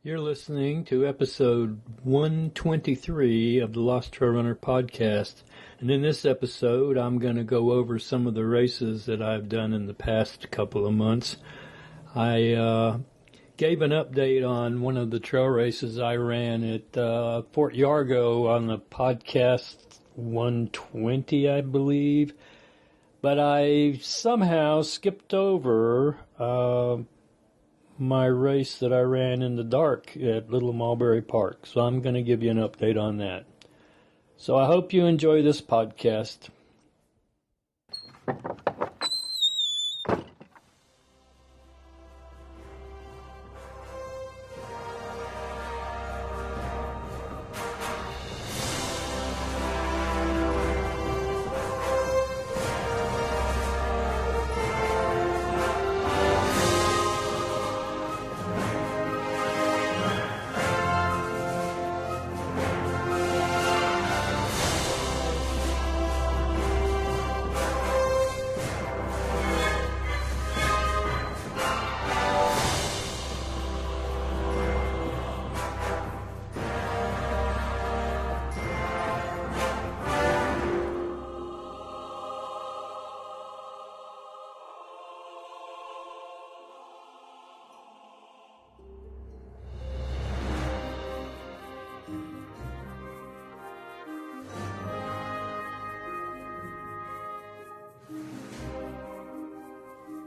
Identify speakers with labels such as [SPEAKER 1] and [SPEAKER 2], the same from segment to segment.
[SPEAKER 1] You're listening to episode 123 of the LostTrailRunner Podcast. And in this episode, I'm going to go over some of the races that I've done in the past couple of months. I gave an update on one of the trail races I ran at Fort Yargo on the podcast 120, I believe. But I somehow skipped over my race that I ran in the dark at Little Mulberry Park. So I'm going to give you an update on that. So I hope you enjoy this podcast.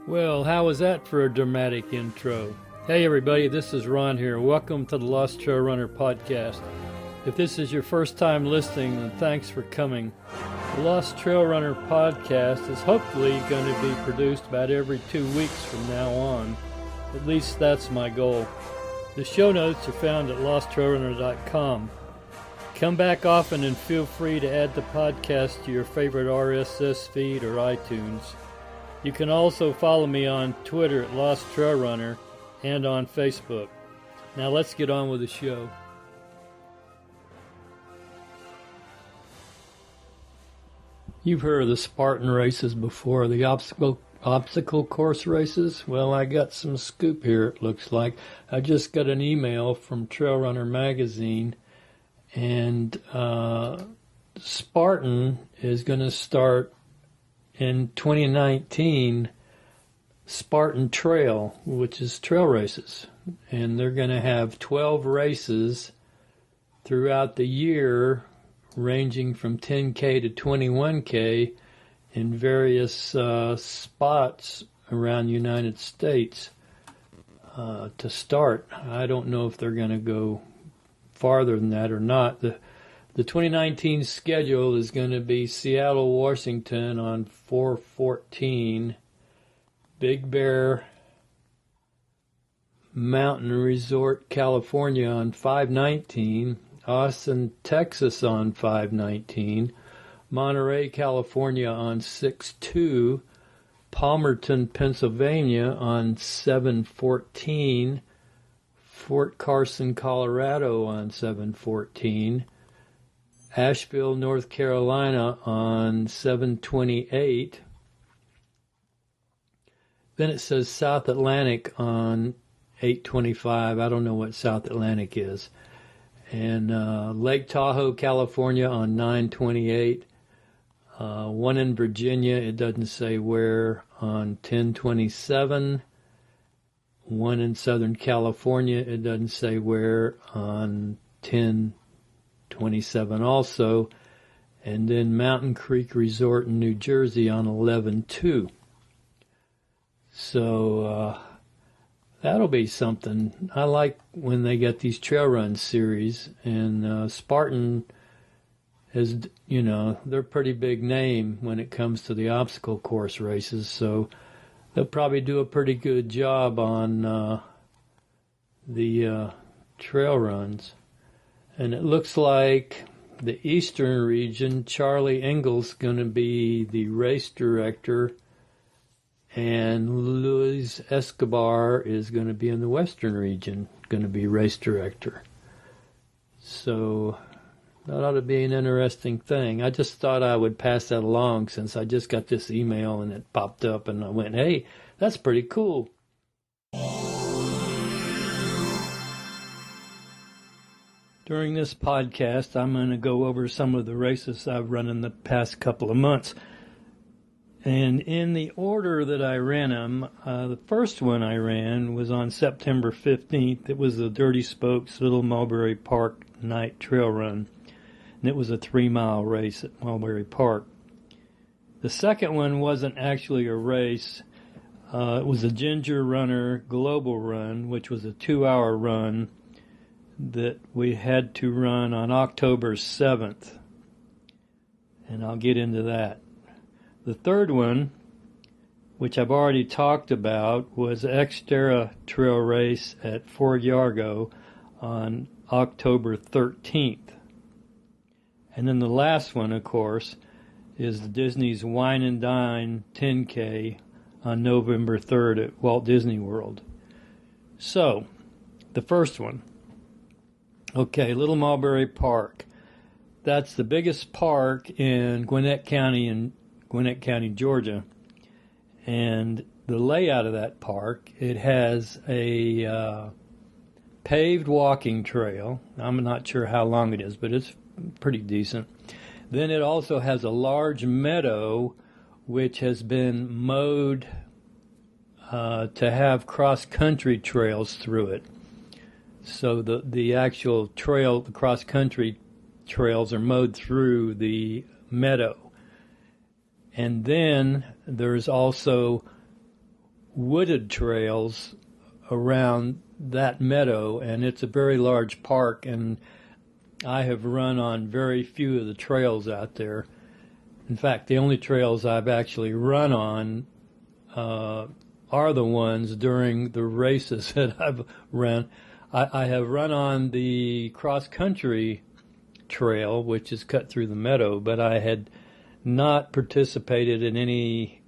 [SPEAKER 1] Well, how was that for a dramatic intro? Hey everybody, this is Ron here. Welcome to the LostTrailRunner Podcast. If this is your first time listening, then thanks for coming. The LostTrailRunner Podcast is hopefully going to be produced about every 2 weeks from now on. At least that's my goal. The show notes are found at LostTrailRunner.com. Come back often and feel free to add the podcast to your favorite RSS feed or iTunes. You can also follow me on Twitter at LostTrailRunner and on Facebook. Now let's get on with the show. You've heard of the Spartan races before, the obstacle course races. Well, I got some scoop here, it looks like. I just got an email from Trail Runner magazine, and Spartan is going to start in 2019 Spartan Trail, which is trail races. And they're going to have 12 races throughout the year, ranging from 10K to 21K in various spots around the United States to start. I don't know if they're going to go farther than that or not. The 2019 schedule is going to be Seattle, Washington on 4/14, Big Bear Mountain Resort, California on 5/19, Austin, Texas on 5/19, Monterey, California on 6/2, Palmerton, Pennsylvania on 7/14, Fort Carson, Colorado on 7/14, Asheville, North Carolina on 7/28. Then it says South Atlantic on 8/25. I don't know what South Atlantic is. And Lake Tahoe, California on 9/28. One in Virginia, it doesn't say where, on 10/27. One in Southern California, it doesn't say where, on 10/27 also, and then Mountain Creek Resort in New Jersey on 11/2. So that'll be something. I like when they get these trail run series, and Spartan is, they're a pretty big name when it comes to the obstacle course races, so they'll probably do a pretty good job on the trail runs. And it looks like the Eastern region, Charlie Engel's going to be the race director, and Luis Escobar is going to be in the Western region, going to be race director. So that ought to be an interesting thing. I just thought I would pass that along since I just got this email and it popped up, and I went, hey, that's pretty cool. During this podcast, I'm going to go over some of the races I've run in the past couple of months. And in the order that I ran them, the first one I ran was on September 15th. It was the Dirty Spokes Little Mulberry Park Night Trail Run. And it was a 3-mile race at Mulberry Park. The second one wasn't actually a race. It was a Ginger Runner Global Run, which was a 2-hour run that we had to run on October 7th. And I'll get into that. The third one, which I've already talked about, was the XTERRA trail race at Fort Yargo on October 13th. And then the last one, of course, is the Disney's Wine and Dine 10K on November 3rd at Walt Disney World. So, the first one. Okay, Little Mulberry Park. That's the biggest park in Gwinnett County, Georgia. And the layout of that park, it has a paved walking trail. I'm not sure how long it is, but it's pretty decent. Then it also has a large meadow which has been mowed to have cross-country trails through it. So the actual trail, the cross-country trails are mowed through the meadow. And then there's also wooded trails around that meadow, and it's a very large park, and I have run on very few of the trails out there. In fact, the only trails I've actually run on are the ones during the races that I've run. I have run on the cross-country trail, which is cut through the meadow, but I had not participated in any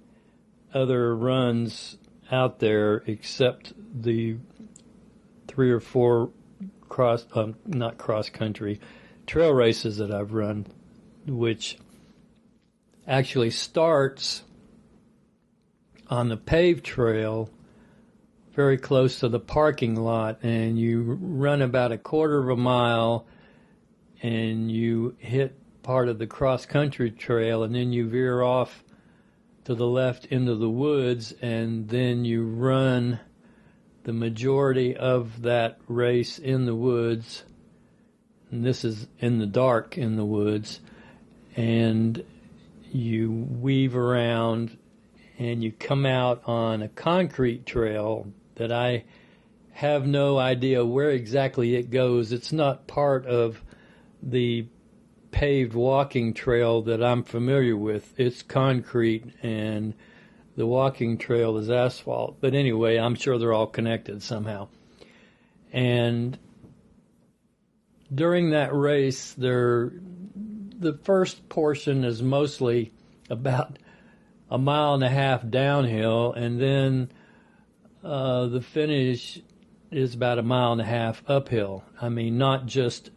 [SPEAKER 1] other runs out there except the 3 or 4 not cross-country, trail races that I've run, which actually starts on the paved trail very close to the parking lot, and you run about a quarter of a mile and you hit part of the cross-country trail, and then you veer off to the left into the woods, and then you run the majority of that race in the woods. And this is in the dark in the woods, and you weave around and you come out on a concrete trail that I have no idea where exactly it goes. It's not part of the paved walking trail that I'm familiar with. It's concrete and the walking trail is asphalt. But anyway, I'm sure they're all connected somehow. And during that race, the first portion is mostly about a mile and a half downhill, and then the finish is about a mile and a half uphill. I mean, not just,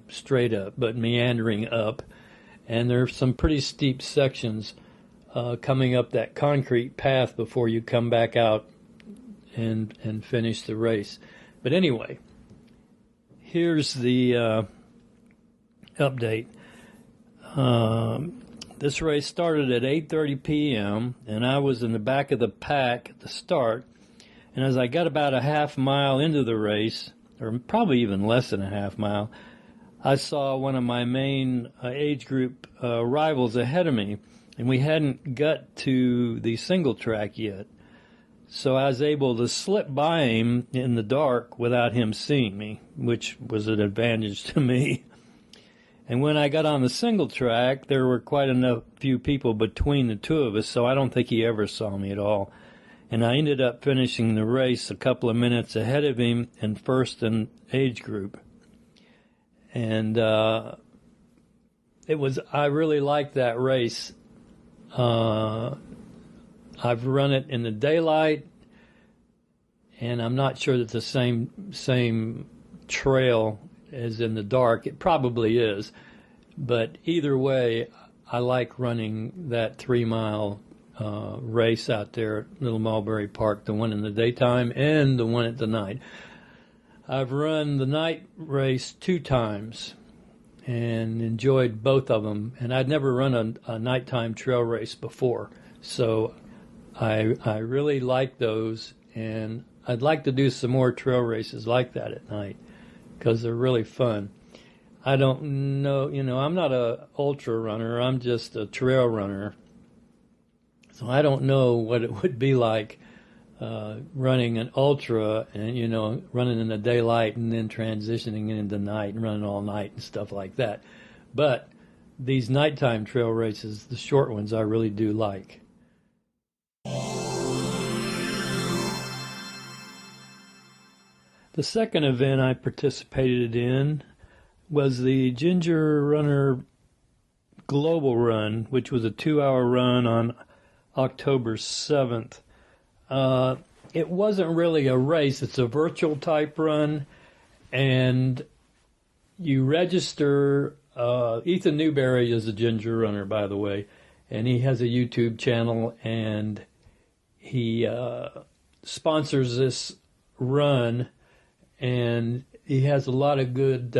[SPEAKER 1] straight up, but meandering up. And there's some pretty steep sections coming up that concrete path before you come back out and finish the race. But anyway, here's the update. This race started at 8:30 p.m., and I was in the back of the pack at the start. And as I got about a half mile into the race, or probably even less than a half mile, I saw one of my main age group rivals ahead of me, and we hadn't got to the single track yet. So I was able to slip by him in the dark without him seeing me, which was an advantage to me. And when I got on the single track, there were quite enough few people between the two of us, so I don't think he ever saw me at all. And I ended up finishing the race a couple of minutes ahead of him and first in age group. And I really liked that race. I've run it in the daylight, and I'm not sure that the same trail as in the dark. It probably is, but either way, I like running that 3-mile race out there at Little Mulberry Park, the one in the daytime and the one at the night. I've run the night race 2 times and enjoyed both of them. And I'd never run a nighttime trail race before, so I really like those, and I'd like to do some more trail races like that at night because they're really fun. I don't know, I'm not a ultra runner. I'm just a trail runner. So I don't know what it would be like running an ultra and, running in the daylight and then transitioning into night and running all night and stuff like that. But these nighttime trail races, the short ones, I really do like. The second event I participated in was the Ginger Runner Global Run, which was a 2-hour run on October 7th. It wasn't really a race. It's a virtual type run, and you register. Ethan Newberry is a Ginger Runner, by the way, and he has a YouTube channel, and he sponsors this run, and he has a lot of good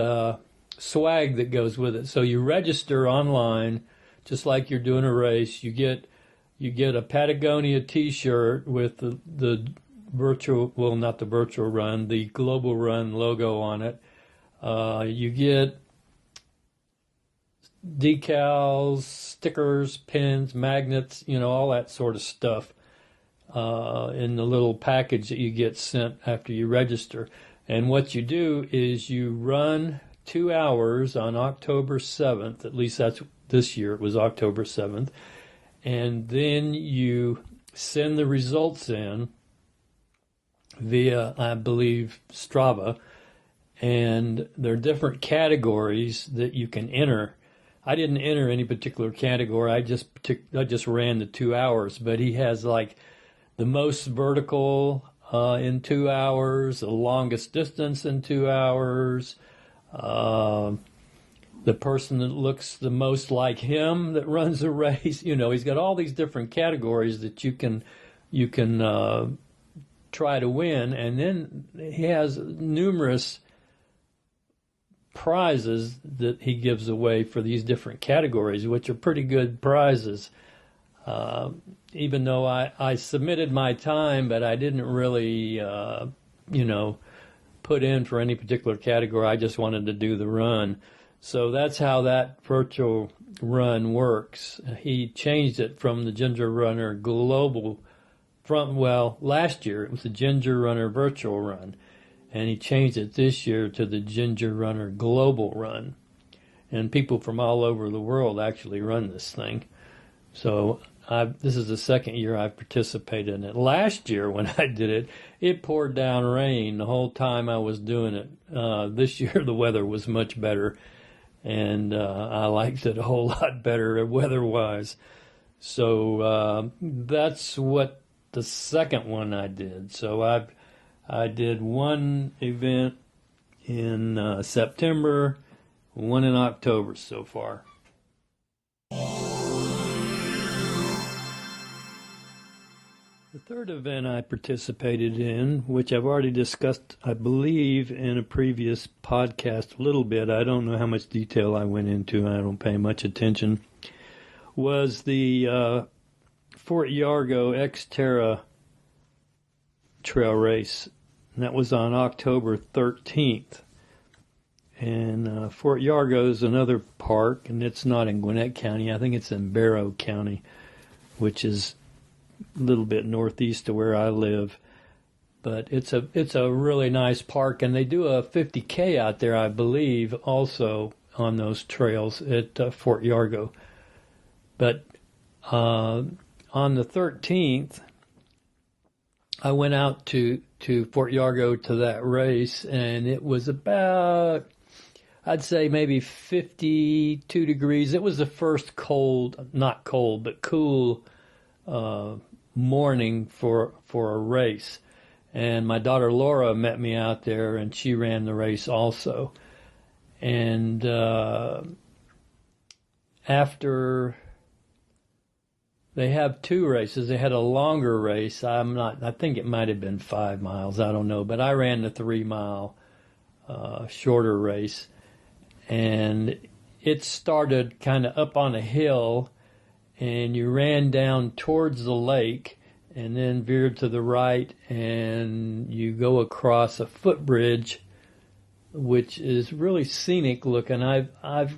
[SPEAKER 1] swag that goes with it. So you register online, just like you're doing a race. You get a Patagonia T-shirt with the virtual, well, not the virtual run, the Global Run logo on it. You get decals, stickers, pins, magnets, all that sort of stuff in the little package that you get sent after you register. And what you do is you run 2 hours on October 7th, at least that's this year, it was October 7th, and then you send the results in via, I believe, Strava, and there are different categories that you can enter. I didn't enter any particular category. I just ran the 2 hours, but he has like the most vertical in 2 hours, the longest distance in 2 hours, the person that looks the most like him that runs a race. He's got all these different categories that you can try to win, and then he has numerous prizes that he gives away for these different categories, which are pretty good prizes. Even though I submitted my time, but I didn't really, put in for any particular category. I just wanted to do the run. So that's how that virtual run works. He changed it from the Ginger Runner Global, last year it was the Ginger Runner Virtual Run, and he changed it this year to the Ginger Runner Global Run. And people from all over the world actually run this thing. So this is the second year I've participated in it. Last year when I did it, it poured down rain the whole time I was doing it. This year the weather was much better, and I liked it a whole lot better weather-wise. So that's what the second one I did. So I did one event in September, one in October so far. The third event I participated in, which I've already discussed, I believe, in a previous podcast a little bit, I don't know how much detail I went into, I don't pay much attention, was the Fort Yargo XTERRA trail race. And that was on October 13th. And Fort Yargo is another park, and it's not in Gwinnett County. I think it's in Barrow County, which is a little bit northeast of where I live. But it's a really nice park, and they do a 50K out there, I believe, also on those trails at Fort Yargo. But on the 13th, I went out to Fort Yargo to that race, and it was about, I'd say maybe 52 degrees. It was the first not cold, but cool morning for a race. And my daughter Laura met me out there, and she ran the race also. And after they have 2 races, they had a longer race. I think it might have been 5 miles. I don't know, but I ran the 3 mile shorter race. And it started kind of up on a hill, and you ran down towards the lake and then veered to the right, and you go across a footbridge, which is really scenic looking. I've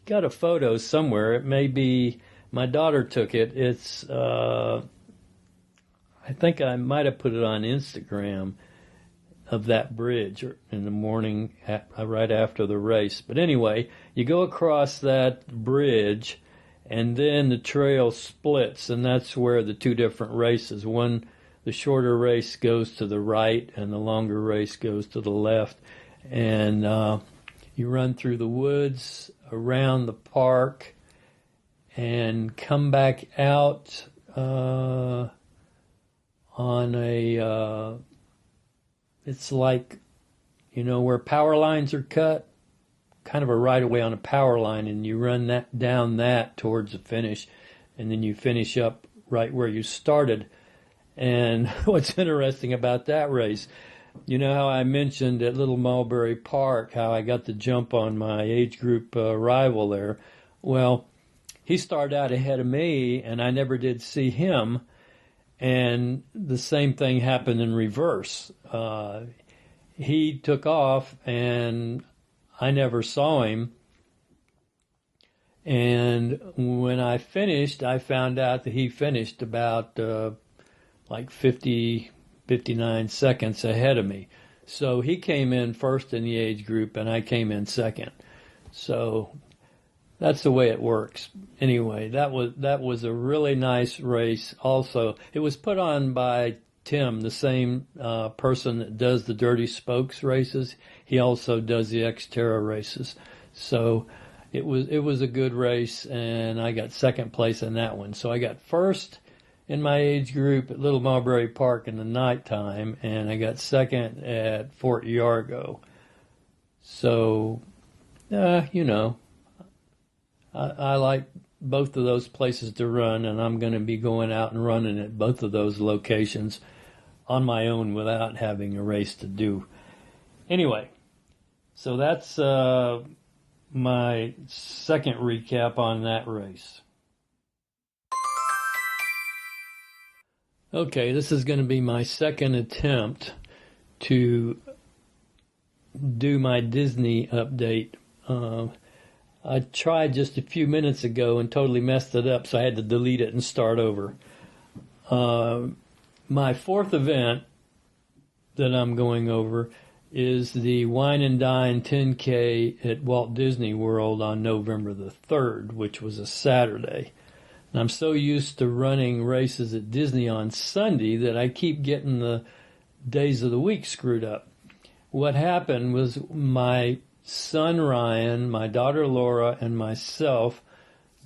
[SPEAKER 1] got a photo somewhere. It may be my daughter took it. It's I think I might have put it on Instagram of that bridge in the morning right after the race. But anyway, you go across that bridge, and then the trail splits, and that's where the two different races, the shorter race goes to the right and the longer race goes to the left. And you run through the woods, around the park, and come back out on a, it's like, where power lines are cut, kind of a right of way on a power line, and you run down that towards the finish, and then you finish up right where you started. And what's interesting about that race, how I mentioned at Little Mulberry Park how I got the jump on my age group rival there. Well, he started out ahead of me, and I never did see him. And the same thing happened in reverse. He took off, and I never saw him. And when I finished, I found out that he finished about 59 seconds ahead of me. So he came in first in the age group, and I came in second. So that's the way it works. Anyway, that was a really nice race. Also, it was put on by Tim, the same person that does the Dirty Spokes races. He also does the XTERRA races. So it was a good race, and I got second place in that one. So I got first in my age group at Little Mulberry Park in the nighttime, and I got second at Fort Yargo. So, I like both of those places to run, and I'm going to be going out and running at both of those locations on my own without having a race to do. Anyway, so that's my second recap on that race. Okay, this is going to be my second attempt to do my Disney update. I tried just a few minutes ago and totally messed it up, so I had to delete it and start over. My fourth event that I'm going over is the Wine and Dine 10K at Walt Disney World on November the 3rd, which was a Saturday. And I'm so used to running races at Disney on Sunday that I keep getting the days of the week screwed up. What happened was my son Ryan, my daughter Laura, and myself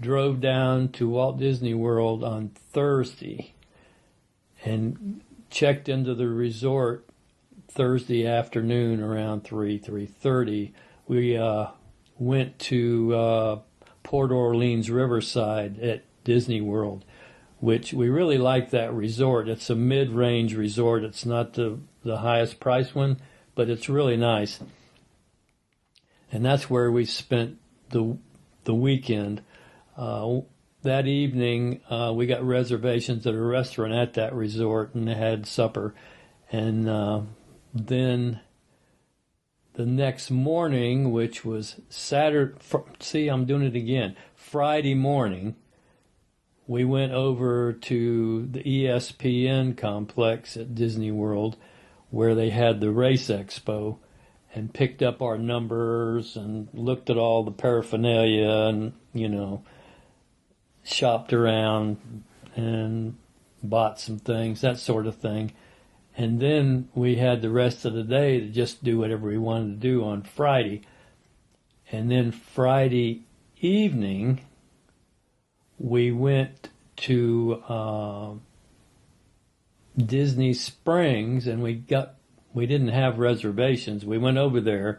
[SPEAKER 1] drove down to Walt Disney World on Thursday and checked into the resort Thursday afternoon around 3:30. We went to Port Orleans Riverside at Disney World, which we really like that resort. It's a mid-range resort. It's not the highest price one, but it's really nice. And that's where we spent the weekend. That evening, we got reservations at a restaurant at that resort and had supper. And then the next morning, which was Friday morning, we went over to the ESPN complex at Disney World where they had the race expo, and picked up our numbers and looked at all the paraphernalia and, shopped around and bought some things, that sort of thing. And then we had the rest of the day to just do whatever we wanted to do on Friday. And then Friday evening, we went to Disney Springs, and we didn't have reservations. We went over there,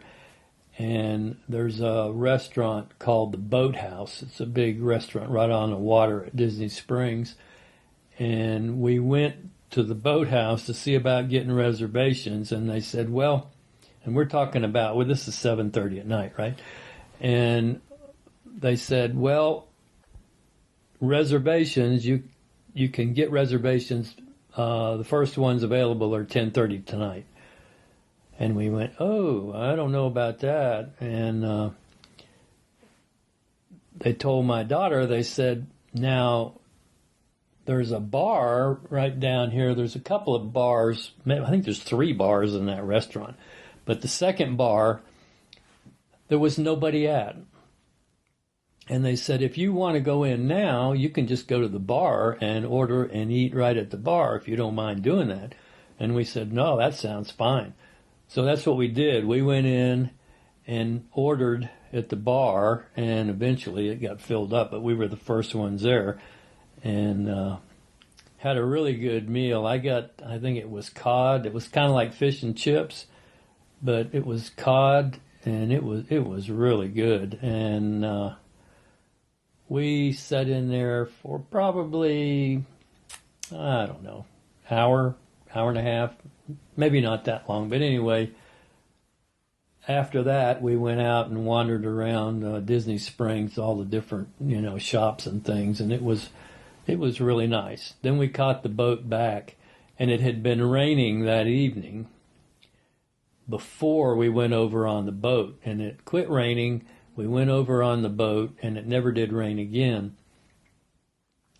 [SPEAKER 1] and there's a restaurant called the Boathouse. It's a big restaurant right on the water at Disney Springs. And we went to the Boathouse to see about getting reservations, and they said, well, And we're talking about, well, this is 7:30 at night, right? And they said, well, reservations, you can get reservations. The first ones available are 10:30 tonight. And we went, oh, I don't know about that. And they told my daughter, they said, now, there's a bar right down here. There's a couple of bars. I think there's 3 bars in that restaurant. But the second bar, there was nobody at. And they said, if you want to go in now, you can just go to the bar and order and eat right at the bar if you don't mind doing that. And we said, no, that sounds fine. So that's what we did. We went in and ordered at the bar, and eventually it got filled up, but we were the first ones there. And had a really good meal. I think it was cod. It was kind of like fish and chips, but it was cod, and it was really good. And we sat in there for probably, I don't know, hour and a half, maybe not that long. But anyway, after that, we went out and wandered around Disney Springs, all the different, shops and things, and it was really nice. Then we caught the boat back, and it had been raining that evening before we went over on the boat, and it quit raining. We went over on the boat, and it never did rain again.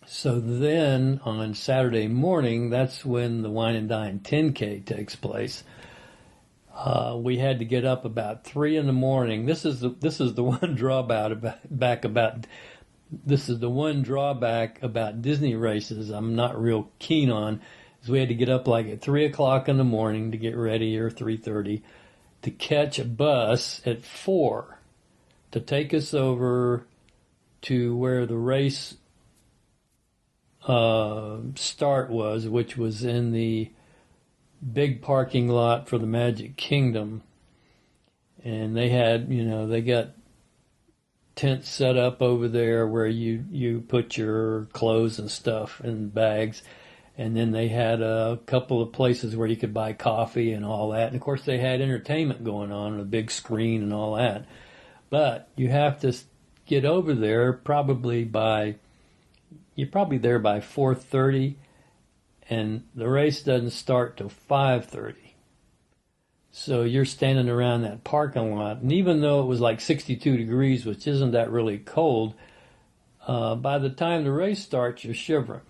[SPEAKER 1] So then on Saturday morning, that's when the Wine and Dine 10K takes place. We had to get up about 3 in the morning. This is the one drawback about Disney races I'm not real keen on, is we had to get up like at 3 o'clock in the morning to get ready, or 3:30, to catch a bus at 4 to take us over to where the race start was, which was in the big parking lot for the Magic Kingdom. And they had, they got tents set up over there where you put your clothes and stuff in bags. And then they had a couple of places where you could buy coffee and all that. And of course they had entertainment going on, a big screen and all that. But you have to get over there you're probably there by 4:30, and the race doesn't start till 5:30. So you're standing around that parking lot, and even though it was like 62 degrees, which isn't that really cold, by the time the race starts, you're shivering,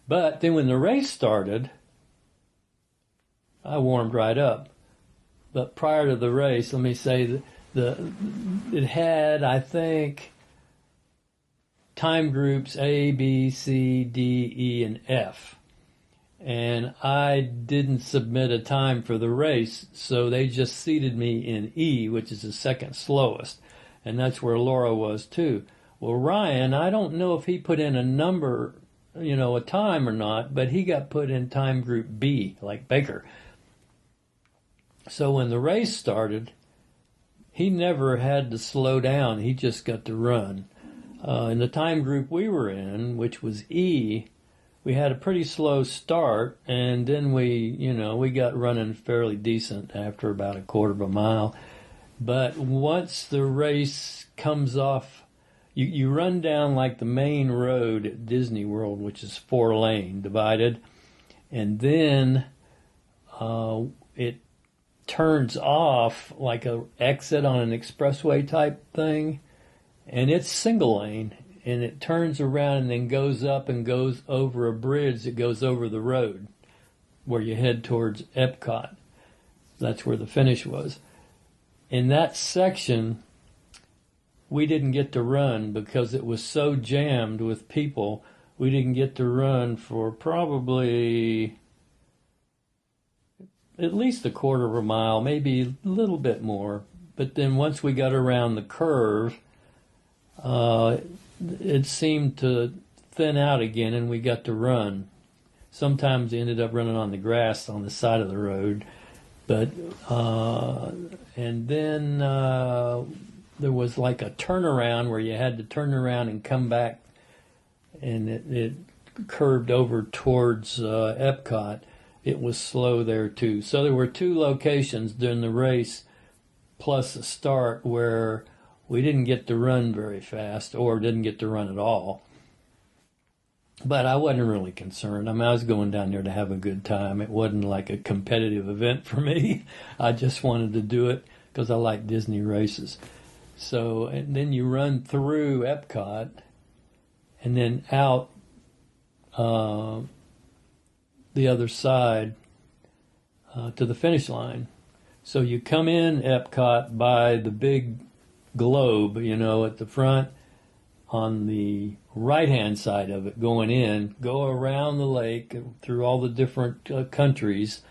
[SPEAKER 1] But then when the race started, I warmed right up. But prior to the race, let me say that it had, I think, time groups A, B, C, D, E, and F. And I didn't submit a time for the race, so they just seated me in E, which is the second slowest. And that's where Laura was too. Well, Ryan, I don't know if he put in a number, a time or not, but he got put in time group B, like Baker. So when the race started, he never had to slow down. He just got to run. In the time group we were in, which was E, we had a pretty slow start, and then we got running fairly decent after about a quarter of a mile. But once the race comes off, you run down like the main road at Disney World, which is 4-lane divided, and then it turns off like a exit on an expressway type thing, and it's single lane, and it turns around and then goes up and goes over a bridge that goes over the road where you head towards Epcot. That's where the finish was. In that section, we didn't get to run because it was so jammed with people. We didn't get to run for probably at least a quarter of a mile, maybe a little bit more. But then once we got around the curve, it seemed to thin out again, and we got to run. Sometimes we ended up running on the grass on the side of the road. But and then there was like a turnaround where you had to turn around and come back, and it curved over towards Epcot. it was slow there too. So there were 2 locations during the race plus the start where we didn't get to run very fast or didn't get to run at all. But I wasn't really concerned. I mean, I was going down there to have a good time. It wasn't like a competitive event for me. I just wanted to do it because I like Disney races. So, and then you run through Epcot and then out the other side to the finish line. So you come in Epcot by the big globe, at the front on the right-hand side of it going in, go around the lake through all the different countries,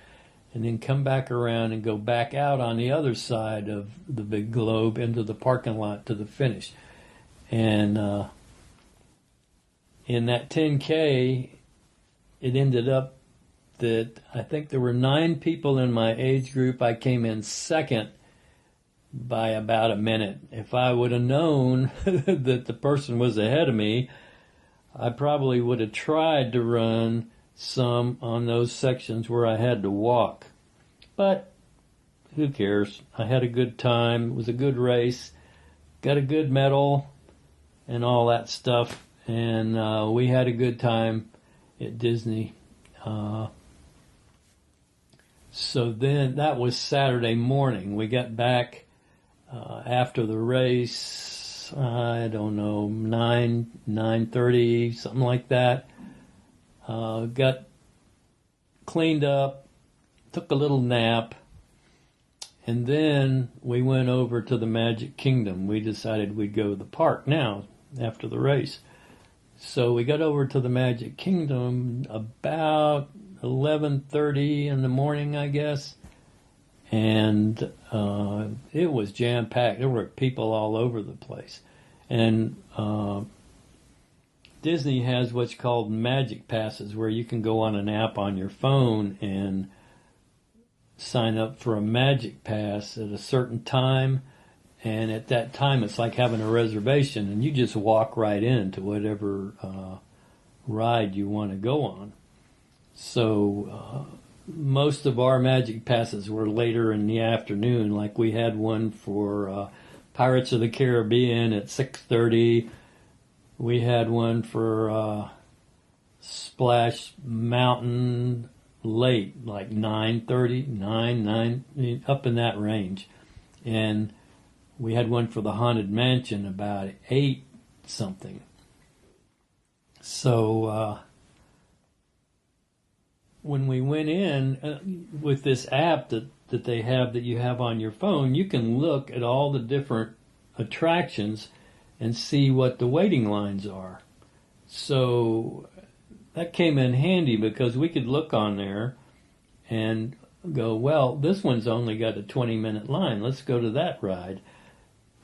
[SPEAKER 1] and then come back around and go back out on the other side of the big globe into the parking lot to the finish. And in that 10K, it ended up that I think there were 9 people in my age group. I came in second by about a minute. If I would have known that the person was ahead of me, I probably would have tried to run some on those sections where I had to walk. But who cares? I had a good time. It was a good race. Got a good medal and all that stuff. And we had a good time at Disney. So then that was Saturday morning. We got back after the race, I don't know, 9:30, something like that. Got cleaned up, took a little nap, and then we went over to the Magic Kingdom. We decided we'd go to the park now after the race. So we got over to the Magic Kingdom about 11:30 in the morning, I guess. And it was jam-packed. There were people all over the place. And Disney has what's called Magic Passes, where you can go on an app on your phone and sign up for a Magic Pass at a certain time. And at that time, it's like having a reservation, and you just walk right into whatever ride you want to go on. So most of our Magic Passes were later in the afternoon. Like we had one for Pirates of the Caribbean at 6:30. We had one for Splash Mountain late, like 9:30, 9, up in that range. And we had one for the Haunted Mansion about 8 something. So when we went in with this app that they have that you have on your phone, you can look at all the different attractions and see what the waiting lines are. So that came in handy because we could look on there and go, well, this one's only got a 20-minute line. Let's go to that ride.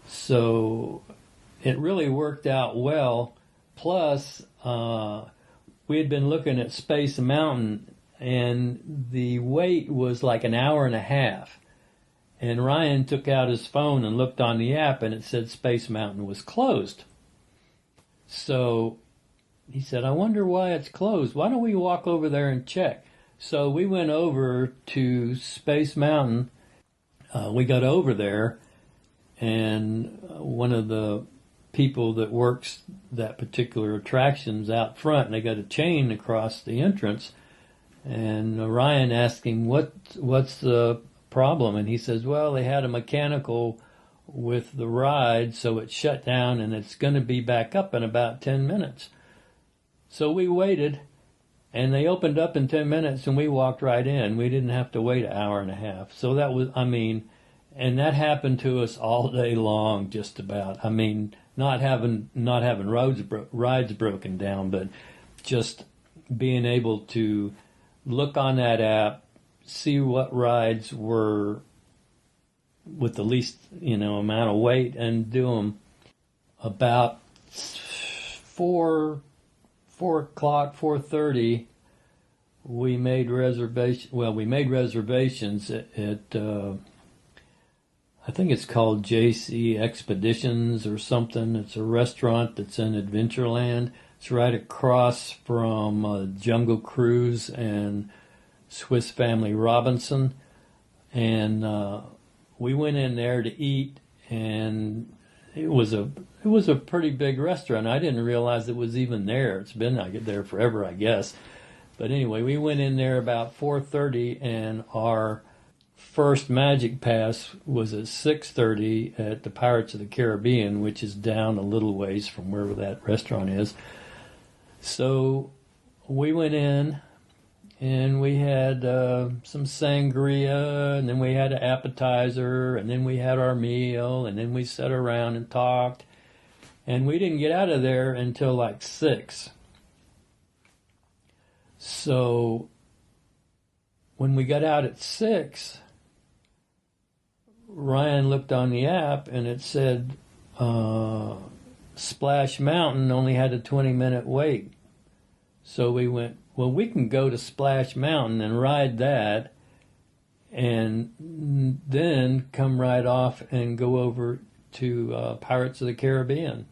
[SPEAKER 1] So it really worked out well. Plus, we had been looking at Space Mountain, and the wait was like an hour and a half. And Ryan took out his phone and looked on the app, and it said Space Mountain was closed. So he said, I wonder why it's closed. Why don't we walk over there and check? So we went over to Space Mountain. We got over there, and one of the people that works that particular attraction's out front, and they got a chain across the entrance. And Ryan asked him, what's the problem? And he says, well, they had a mechanical with the ride, so it shut down, and it's going to be back up in about 10 minutes. So we waited, and they opened up in 10 minutes, and we walked right in. We didn't have to wait an hour and a half. So that was, and that happened to us all day long, just about. Not having rides broken down, but just being able to look on that app, see what rides were with the least, amount of wait, and do them. About 4 o'clock, 4:30, we made reservations at I think it's called JC Expeditions or something. It's a restaurant that's in Adventureland. It's right across from Jungle Cruise and Swiss Family Robinson, and we went in there to eat, and it was a pretty big restaurant. I didn't realize it was even there. It's been there forever, I guess. But anyway, we went in there about 4:30, and our first Magic Pass was at 6:30 at the Pirates of the Caribbean, which is down a little ways from where that restaurant is. So we went in, and we had some sangria, and then we had an appetizer, and then we had our meal, and then we sat around and talked. And we didn't get out of there until like 6. So when we got out at 6, Ryan looked on the app, and it said Splash Mountain only had a 20-minute wait. So we went, well, we can go to Splash Mountain and ride that, and then come right off and go over to Pirates of the Caribbean.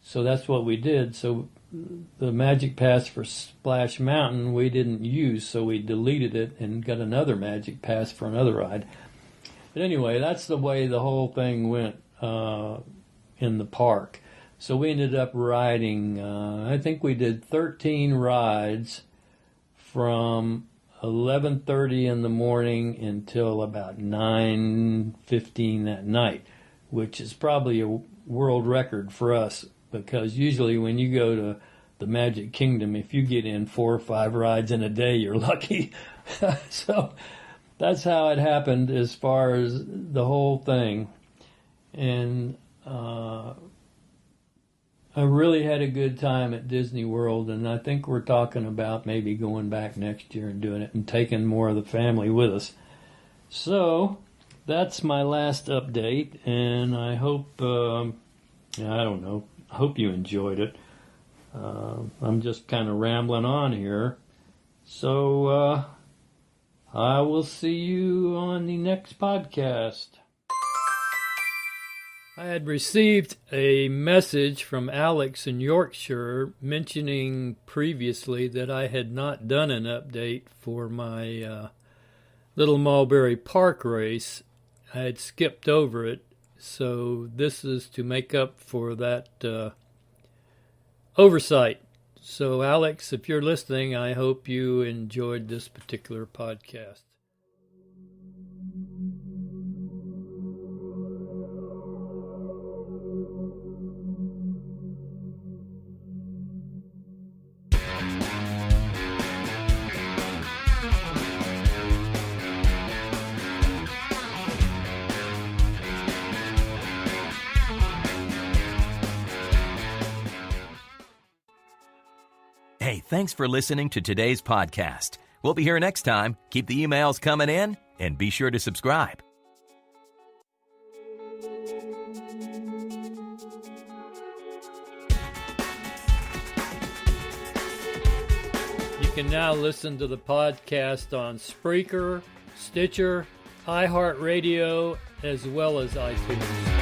[SPEAKER 1] So that's what we did. So the Magic Pass for Splash Mountain we didn't use, so we deleted it and got another Magic Pass for another ride. But anyway, that's the way the whole thing went in the park. So we ended up riding, I think we did 13 rides from 11:30 in the morning until about 9:15 that night, which is probably a world record for us, because usually when you go to the Magic Kingdom, if you get in 4 or 5 rides in a day, you're lucky. So that's how it happened as far as the whole thing. And I really had a good time at Disney World, and I think we're talking about maybe going back next year and doing it and taking more of the family with us. So that's my last update, and I hope, I hope you enjoyed it. I'm just kind of rambling on here. So I will see you on the next podcast. I had received a message from Alex in Yorkshire mentioning previously that I had not done an update for my Little Mulberry Park race. I had skipped over it, so this is to make up for that oversight. So Alex, if you're listening, I hope you enjoyed this particular podcast.
[SPEAKER 2] Hey, thanks for listening to today's podcast. We'll be here next time. Keep the emails coming in, and be sure to subscribe.
[SPEAKER 1] You can now listen to the podcast on Spreaker, Stitcher, iHeart Radio, as well as iTunes.